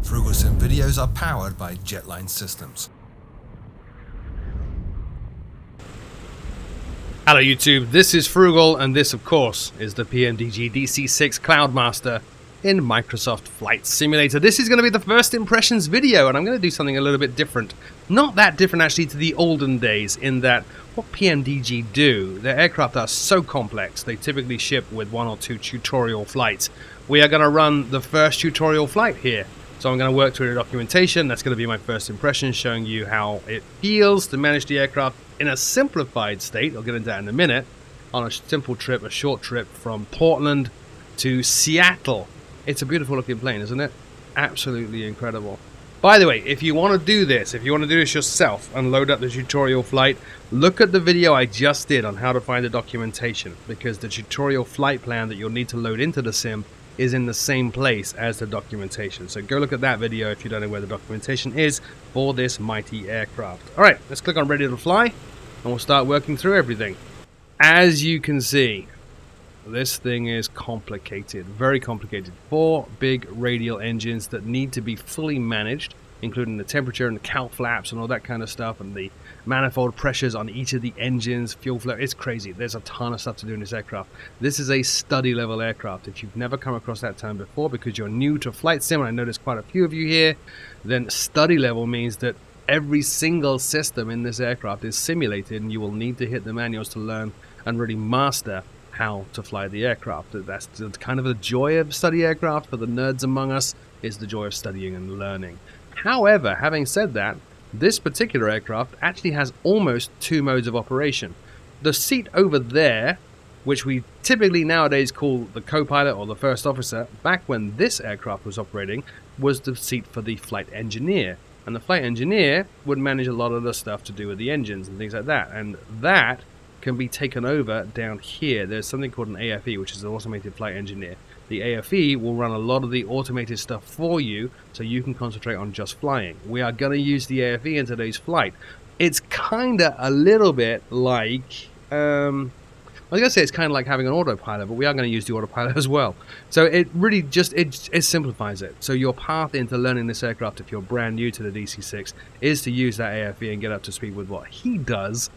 FrugalSim videos are powered by Jetline Systems. Hello YouTube, this is Frugal, and this of course is the PMDG DC6 Cloudmaster in Microsoft Flight Simulator. This is going to be the first impressions video, and I'm going to do something a little bit different. Not that different actually to the olden days, in that what PMDG do, their aircraft are so complex, they typically ship with 1 or 2 tutorial flights. We are going to run the first tutorial flight here. So I'm going to work through the documentation. That's going to be my first impression, showing you how it feels to manage the aircraft in a simplified state. I'll get into that in a minute. On a simple trip, a short trip from Portland to Seattle. It's a beautiful looking plane, isn't it? Absolutely incredible. By the way, if you want to do this, yourself and load up the tutorial flight, look at the video I just did on how to find the documentation, because the tutorial flight plan that you'll need to load into the sim is in the same place as the documentation. So go look at that video if you don't know where the documentation is for this mighty aircraft. Alright, let's click on ready to fly and we'll start working through everything. As you can see, this thing is complicated, very complicated. 4 big radial engines that need to be fully managed, including the temperature and the cowl flaps and all that kind of stuff, and the manifold pressures on each of the engines, fuel flow. It's crazy. There's a ton of stuff to do in this aircraft. This is a study level aircraft. If you've never come across that term before because you're new to flight sim, and I know there's quite a few of you here, then study level means that every single system in this aircraft is simulated, and you will need to hit the manuals to learn and really master how to fly the aircraft. That's kind of the joy of study aircraft. For the nerds among us, is the joy of studying and learning. However, having said that, this particular aircraft actually has almost 2 modes of operation. The seat over there, which we typically nowadays call the co-pilot or the first officer, back when this aircraft was operating, was the seat for the flight engineer. And the flight engineer would manage a lot of the stuff to do with the engines and things like that. And that can be taken over down here. There's something called an AFE, which is an automated flight engineer. The AFE will run a lot of the automated stuff for you, so you can concentrate on just flying. We are going to use the AFE in today's flight. It's kind of a little bit like, I was going to say it's kind of like having an autopilot, but we are going to use the autopilot as well. So it really just, it simplifies it. So your path into learning this aircraft, if you're brand new to the DC6, is to use that AFE and get up to speed with what he does,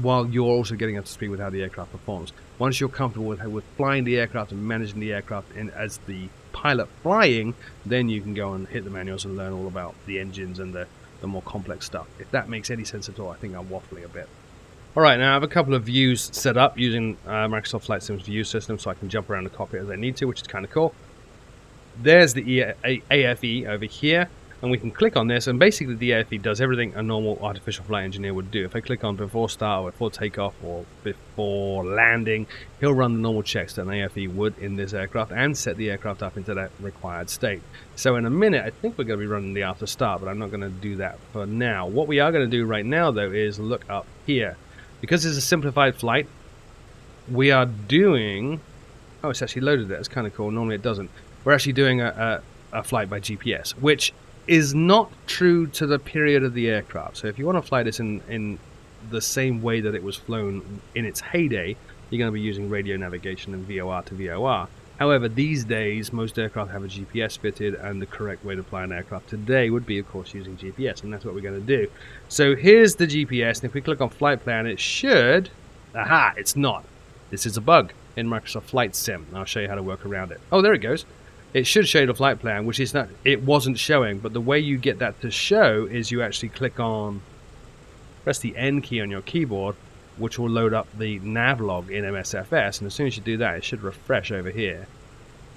while you're also getting up to speed with how the aircraft performs. Once you're comfortable with flying the aircraft and managing the aircraft as the pilot flying, then you can go and hit the manuals and learn all about the engines and the more complex stuff. If that makes any sense at all, I think I'm waffling a bit. Alright, now I have a couple of views set up using Microsoft Flight Sim's view system, so I can jump around the cockpit as I need to, which is kind of cool. There's the AFE over here, and we can click on this, and basically the AFE does everything a normal artificial flight engineer would do. If I click on before start or before takeoff or before landing, he'll run the normal checks that an AFE would in this aircraft and set the aircraft up into that required state. So in a minute, I think we're going to be running the after start, but I'm not going to do that for now. What we are going to do right now, though, is look up here. Because it's a simplified flight, we are doing... Oh, it's actually loaded there. It's kind of cool. Normally it doesn't. We're actually doing a flight by GPS, which is not true to the period of the aircraft. So if you want to fly this in the same way that it was flown in its heyday, you're going to be using radio navigation and VOR to VOR. However, these days, most aircraft have a GPS fitted, and the correct way to fly an aircraft today would be, of course, using GPS, and that's what we're going to do. So here's the GPS, and if we click on Flight Plan, it should... Aha! It's not. This is a bug in Microsoft Flight Sim, and I'll show you how to work around it. Oh, there it goes. It should show the flight plan, which is not, it wasn't showing, but the way you get that to show is you actually click on, press the N key on your keyboard, which will load up the navlog in Msfs, and as soon as you do that, it should refresh over here.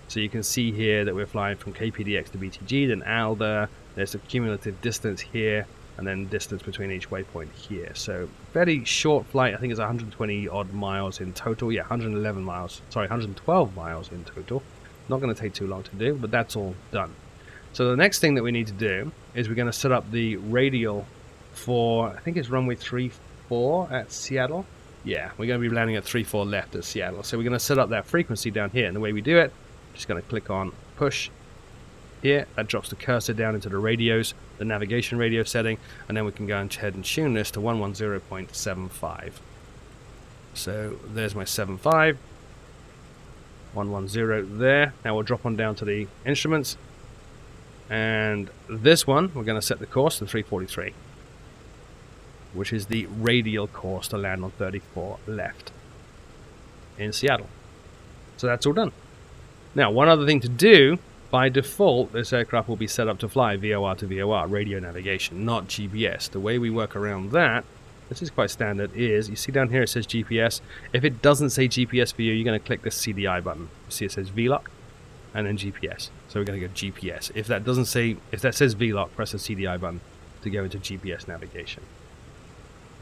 So you can see here that we're flying from KPDX to BTG, then ALDA, there's a cumulative distance here, and then distance between each waypoint here. So fairly short flight, I think it's 120 odd miles in total, yeah, 112 miles in total. Not going to take too long to do, but that's all done. So the next thing that we need to do is we're going to set up the radial for, I think it's runway 34 at Seattle. Yeah, we're going to be landing at 34 left at Seattle. So we're going to set up that frequency down here. And the way we do it, just going to click on push here. That drops the cursor down into the radios, the navigation radio setting, and then we can go ahead and tune this to 110.75. So there's my 75. 110 there. Now we'll drop on down to the instruments. And this one, we're going to set the course to 343, which is the radial course to land on 34 left in Seattle. So that's all done. Now, one other thing to do, by default, this aircraft will be set up to fly VOR to VOR, radio navigation, not GPS. The way we work around that, this is quite standard, is, you see down here it says GPS. If it doesn't say GPS for you, you're going to click the CDI button. You see it says VLOC, and then GPS. So we're going to go GPS. If that says VLOC, press the CDI button to go into GPS navigation.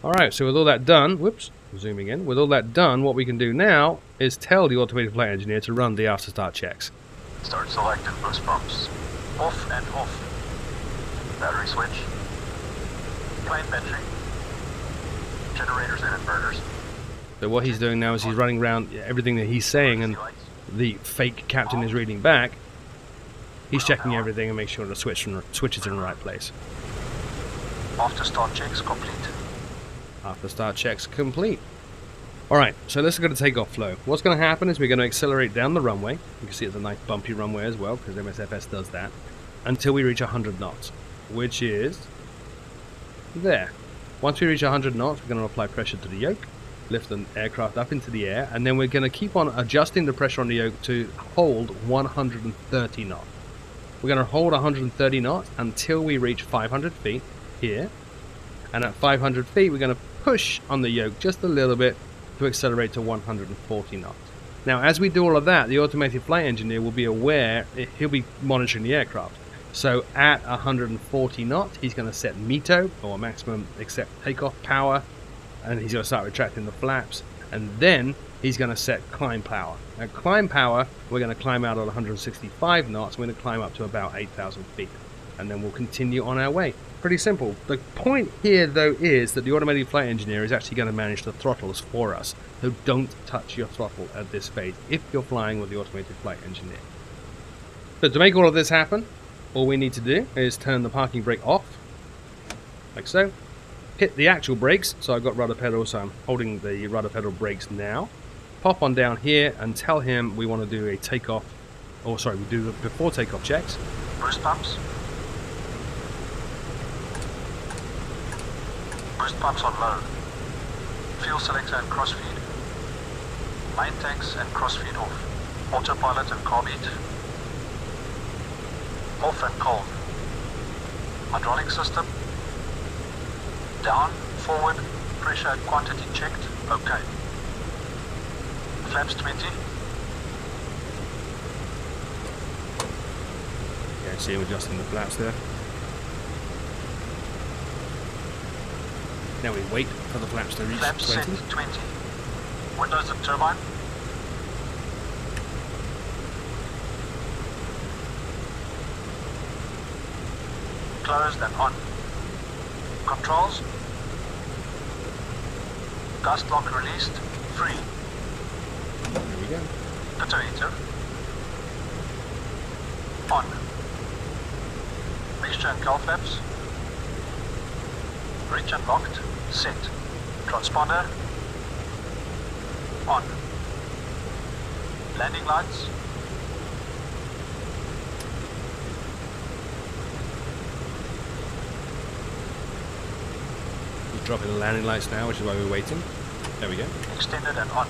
Alright, so with all that done, whoops, zooming in, with all that done, what we can do now is tell the automated flight engineer to run the after start checks. Start selected boost pumps. Off and off. Battery switch. Plane battery. Generators and inverters. So what he's doing now is he's running around everything that he's saying, and the fake captain is reading back. He's checking everything and making sure the switch is in the right place. After start checks complete. After start checks complete. Alright, so let's go to takeoff flow. What's going to happen is we're going to accelerate down the runway. You can see it's a nice bumpy runway as well, because Msfs does that, until we reach 100 knots, which is there. Once we reach 100 knots, we're going to apply pressure to the yoke, lift the aircraft up into the air, and then we're going to keep on adjusting the pressure on the yoke to hold 130 knots. We're going to hold 130 knots until we reach 500 feet here, and at 500 feet we're going to push on the yoke just a little bit to accelerate to 140 knots. Now, as we do all of that, the automated flight engineer will be aware, he'll be monitoring the aircraft. So at 140 knots, he's going to set METO, or maximum accept takeoff power, and he's going to start retracting the flaps, and then he's going to set climb power. At climb power, we're going to climb out at 165 knots, we're going to climb up to about 8,000 feet, and then we'll continue on our way. Pretty simple. The point here, though, is that the automated flight engineer is actually going to manage the throttles for us, so don't touch your throttle at this phase if you're flying with the automated flight engineer. So to make all of this happen, all we need to do is turn the parking brake off, like so, hit the actual brakes, so I've got rudder pedal, so I'm holding the rudder pedal brakes now, pop on down here and tell him we want to do a takeoff, or sorry, we do the before takeoff checks. Boost pumps. Boost pumps on low. Fuel selector and crossfeed. Main tanks and crossfeed off. Autopilot and carb heat. Off and cold. Hydraulic system. Down, forward, pressure and quantity checked. Okay. Flaps 20. Yeah, see him adjusting the flaps there. Now we wait for the flaps to reach Flaps 20. set 20. Windows and turbine. Closed and on. Controls. Gust lock released. Free. There we go. Pitot. On. Mixture and cowl flaps. Reach and locked. Set. Transponder. On. Landing lights. He's dropping the landing lights now, which is why we're waiting. There we go. Extended and on.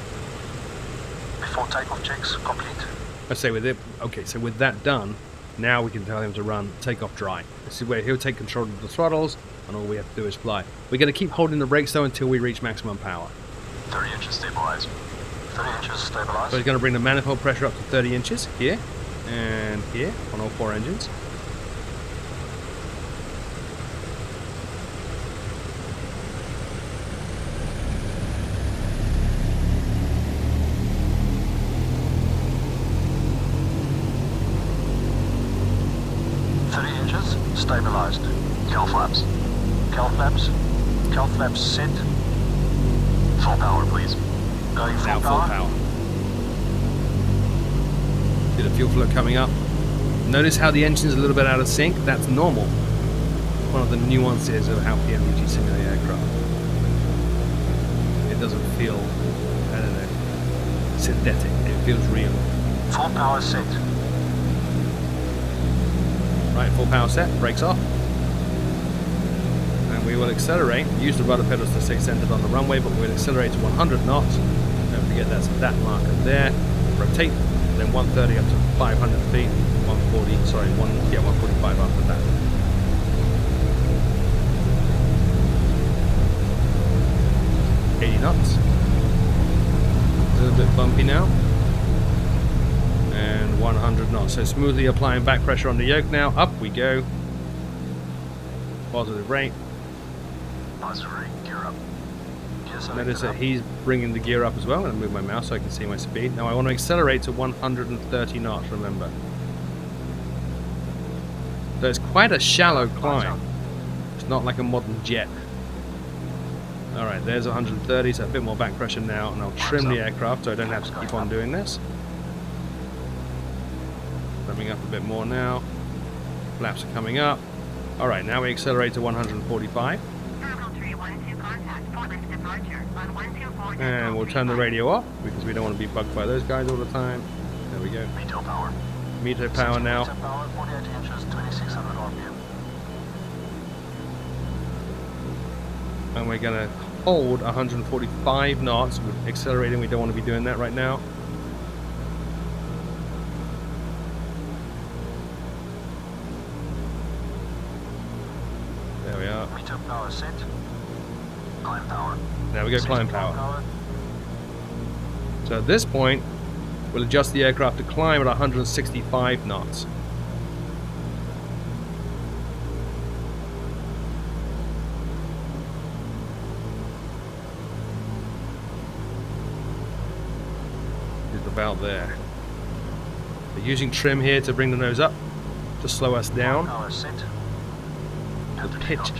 Before takeoff checks complete. Let's say with it. Okay, so with that done, now we can tell him to run takeoff dry. This is where he'll take control of the throttles, and all we have to do is fly. We're going to keep holding the brakes though until we reach maximum power. 30 inches stabilized. 30 inches stabilized. So he's going to bring the manifold pressure up to 30 inches here and here on all 4 engines. Stabilized. Cowl flaps. Cowl flaps. Cowl flaps set. Full power, please. Going full now power. Full power. See the fuel flow coming up. Notice how the engine's a little bit out of sync. That's normal. One of the nuances of how PMDG simulate aircraft. It doesn't feel, I don't know, synthetic. It feels real. Full power set. Right, full power set, brakes off. And we will accelerate, use the rudder pedals to stay centered on the runway, but we'll accelerate to 100 knots. Don't forget that's that marker there. Rotate, then 130 up to 500 feet, 140, sorry, 145 after that. Knots. A little bit bumpy now. And 100 knots. So smoothly applying back pressure on the yoke now. Up we go. Positive rate. Positive rate, gear up. Notice that he's bringing the gear up as well. I'm going to move my mouse so I can see my speed. Now I want to accelerate to 130 knots, remember. So it's quite a shallow climb. It's not like a modern jet. Alright, there's 130, so a bit more back pressure now, and I'll trim the aircraft so I don't have to keep on doing this. Coming up a bit more now. Flaps are coming up. Alright, now we accelerate to 145. And we'll turn the radio off, because we don't want to be bugged by those guys all the time. There we go. Meter power. Meter power now. Meter power, 48 inches, 2600 RPM. And we're going to hold 145 knots. We're accelerating, we don't want to be doing that right now. There we are. Meter power set. Climb power. There we go, climb power. So at this point, we'll adjust the aircraft to climb at 165 knots. About there. We're using trim here to bring the nose up, to slow us down. The pitch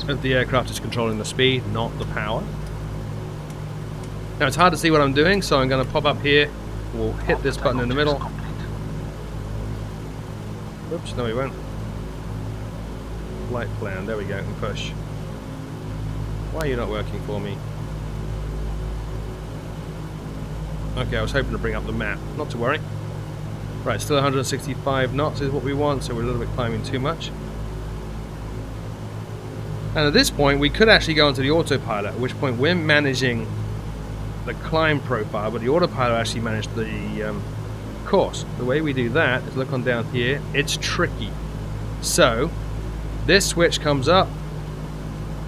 of the aircraft is controlling the speed, not the power. Now it's hard to see what I'm doing, so I'm going to pop up here. We'll hit this button in the middle. Oops, no we won't. Flight plan, there we go, and push. Why are you not working for me? Okay, I was hoping to bring up the map. Not to worry. Right, still 165 knots is what we want, so we're a little bit climbing too much. And at this point, we could actually go into the autopilot, at which point we're managing the climb profile, but the autopilot actually managed the course. The way we do that is look on down here. It's tricky. So, this switch comes up,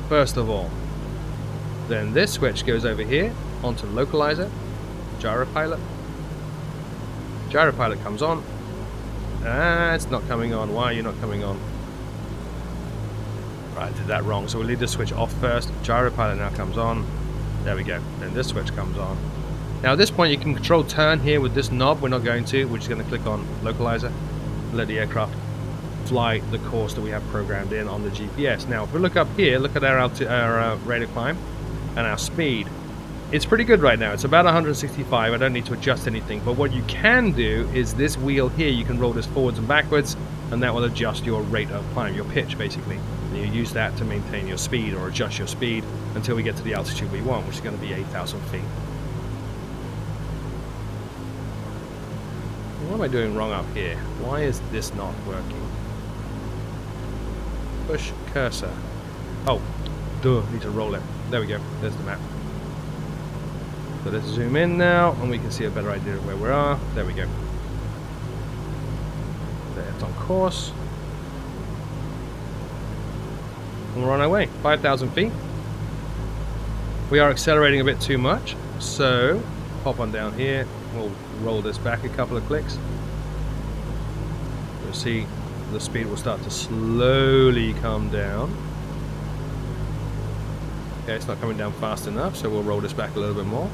first of all. Then this switch goes over here, onto localizer. Gyropilot. Gyropilot comes on. Ah, it's not coming on. Why are you not coming on? Right, I did that wrong. So we'll leave the switch off first. Gyropilot now comes on. There we go. Then this switch comes on. Now at this point you can control turn here with this knob. We're not going to. We're just going to click on localizer. Let the aircraft fly the course that we have programmed in on the GPS. Now if we look up here, look at our rate of climb and our speed. It's pretty good right now. It's about 165. I don't need to adjust anything. But what you can do is this wheel here, you can roll this forwards and backwards, and that will adjust your rate of climb, your pitch basically. And you use that to maintain your speed or adjust your speed until we get to the altitude we want, which is going to be 8,000 feet. What am I doing wrong up here? Why is this not working? Push cursor. Oh, duh, need to roll it. There we go. There's the map. So let's zoom in now, and we can see a better idea of where we are. There we go. There, it's on course. And we're on our way. 5,000 feet. We are accelerating a bit too much, so pop on down here. We'll roll this back a couple of clicks. You'll see the speed will start to slowly come down. Okay, it's not coming down fast enough, so we'll roll this back a little bit more.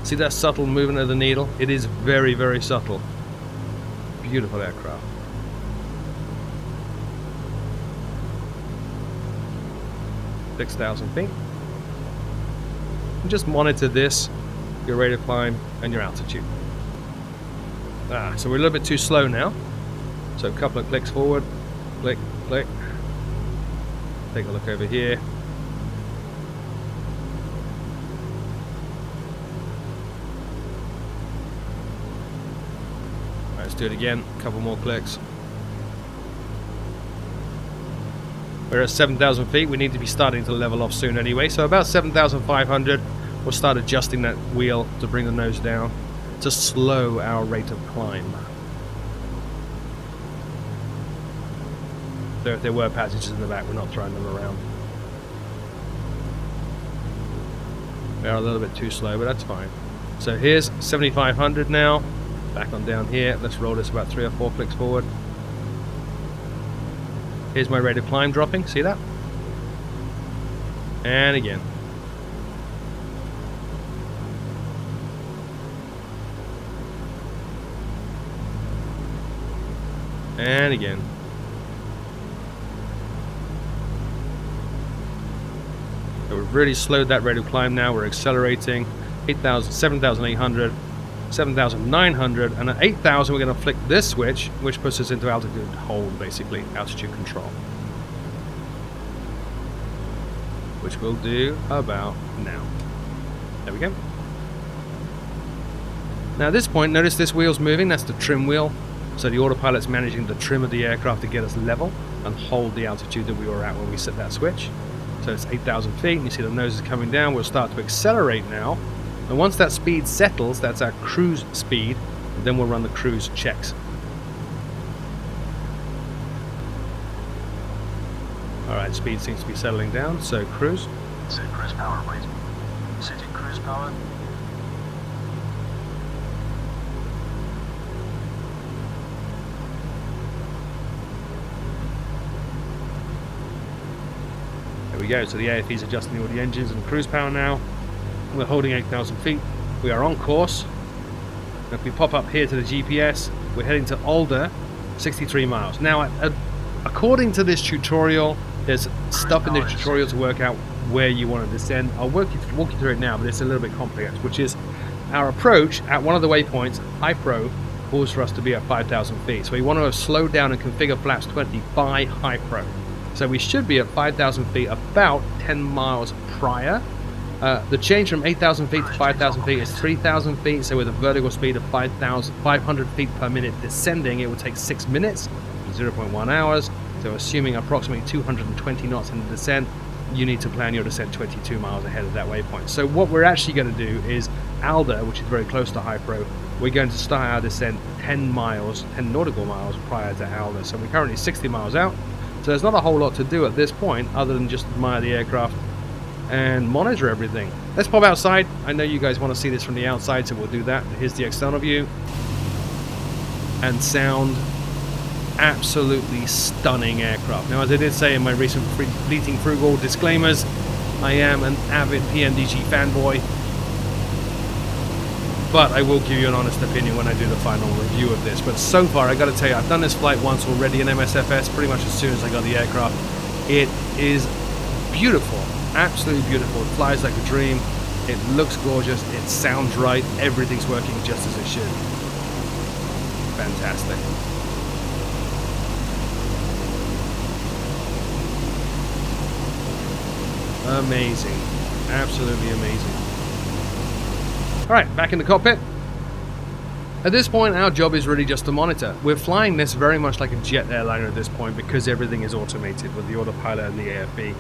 See that subtle movement of the needle? It is very, very subtle. Beautiful aircraft. – 6,000 feet. And just monitor this, your rate of climb, and your altitude. So we're a little bit too slow now. So a couple of clicks forward, click, click. Take a look over here. let's do it again. A couple more clicks. We're at 7,000 feet. We need to be starting to level off soon anyway. So about 7,500, we'll start adjusting that wheel to bring the nose down to slow our rate of climb. So if there were passages in the back, we're not throwing them around. We are a little bit too slow, but that's fine. So here's 7,500 now. Back on down here. Let's roll this about 3 or 4 clicks forward. Here's my rate of climb dropping. See that? And again. And again. So we've really slowed that rate of climb now. We're accelerating. 8,000, 7,800, 7,900, and at 8,000 we're going to flick this switch, which puts us into altitude hold, basically, altitude control. Which we'll do about now. There we go. Now at this point, notice this wheel's moving. That's the trim wheel. So the autopilot's managing the trim of the aircraft to get us level and hold the altitude that we were at when we set that switch. So it's 8,000 feet, and you see the nose is coming down. We'll start to accelerate now. And once that speed settles, that's our cruise speed, then we'll run the cruise checks. Alright, speed seems to be settling down, so cruise. Set cruise power, wait. Setting cruise power. There we go, so the AFE is adjusting all the engines and cruise power now. We're holding 8,000 feet. We are on course. If we pop up here to the GPS, we're heading to Alder, 63 miles. Now, according to this tutorial, there's stuff in the tutorial to work out where you want to descend. I'll walk you through it now, but it's a little bit complex, which is our approach at one of the waypoints, High Pro, calls for us to be at 5,000 feet. So we want to slow down and configure flaps 20 by High Pro. So we should be at 5,000 feet about 10 miles prior. The change from 8,000 feet to 5,000 feet is 3,000 feet, so with a vertical speed of 5,500 feet per minute descending, it will take 6 minutes, 0.1 hours. So assuming approximately 220 knots in the descent, you need to plan your descent 22 miles ahead of that waypoint. So what we're actually going to do is Alder, which is very close to High Pro, we're going to start our descent 10 nautical miles prior to Alder. So we're currently 60 miles out. So there's not a whole lot to do at this point other than just admire the aircraft and monitor everything. Let's pop outside. I know you guys want to see this from the outside, so we'll do that. Here's the external view. And sound. Absolutely stunning aircraft. Now, as I did say in my recent Fleeting Frugal disclaimers, I am an avid PMDG fanboy. But I will give you an honest opinion when I do the final review of this. But so far, I got to tell you, I've done this flight once already in MSFS, pretty much as soon as I got the aircraft. It is beautiful. Absolutely beautiful. It flies like a dream. It looks gorgeous. It sounds right. Everything's working just as it should. Fantastic. Amazing. Absolutely amazing. Alright, back in the cockpit. At this point, our job is really just to monitor. We're flying this very much like a jet airliner at this point because everything is automated with the autopilot and the AFB.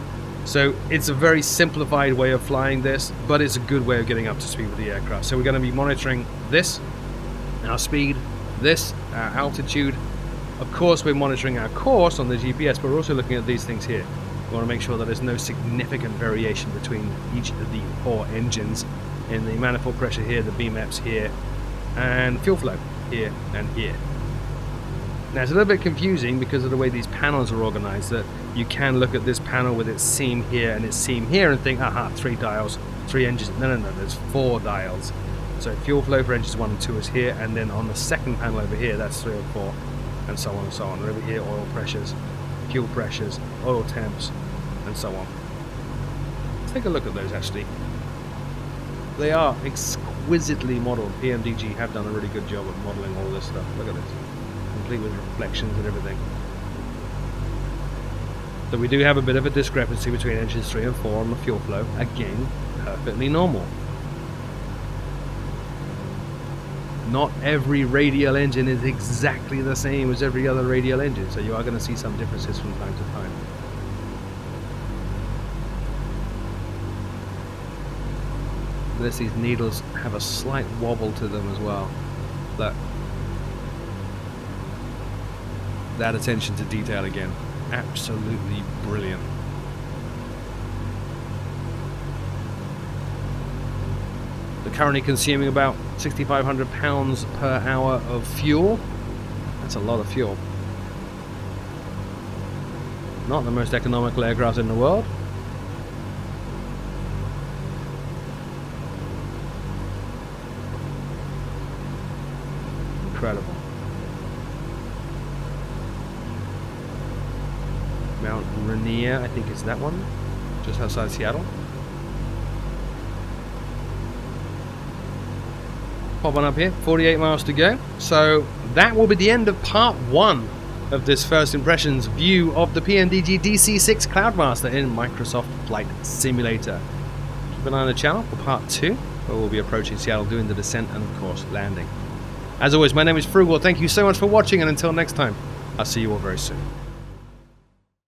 So it's a very simplified way of flying this, but it's a good way of getting up to speed with the aircraft. So we're going to be monitoring this, our speed, this, our altitude. Of course, we're monitoring our course on the GPS, but we're also looking at these things here. We want to make sure that there's no significant variation between each of the 4 engines in the manifold pressure here, the BMEPs here, and fuel flow here and here. Now it's a little bit confusing because of the way these panels are organized, that you can look at this panel with its seam here and its seam here and think, aha, 3 dials, 3 engines. No, there's 4 dials. So fuel flow for engines 1 and 2 is here, and then on the second panel over here, that's 3 or 4, and so on and so on. And over here, oil pressures, fuel pressures, oil temps, and so on. Let's take a look at those actually. They are exquisitely modeled. PMDG have done a really good job of modeling all this stuff. Look at this. Complete with reflections and everything. So we do have a bit of a discrepancy between engines 3 and 4 on the fuel flow. Again, perfectly normal. Not every radial engine is exactly the same as every other radial engine, so you are going to see some differences from time to time. Notice these needles have a slight wobble to them as well. Look. That attention to detail again. Absolutely brilliant. They're currently consuming about 6,500 pounds per hour of fuel. That's a lot of fuel. Not the most economical aircraft in the world. Incredible. Mount Rainier, I think it's that one, just outside Seattle. Pop on up here, 48 miles to go. So that will be the end of part 1 of this first impressions view of the PMDG DC6 Cloudmaster in Microsoft Flight Simulator. Keep an eye on the channel for part 2, where we'll be approaching Seattle, doing the descent and of course landing. As always, my name is Frugal. Thank you so much for watching, and until next time, I'll see you all very soon.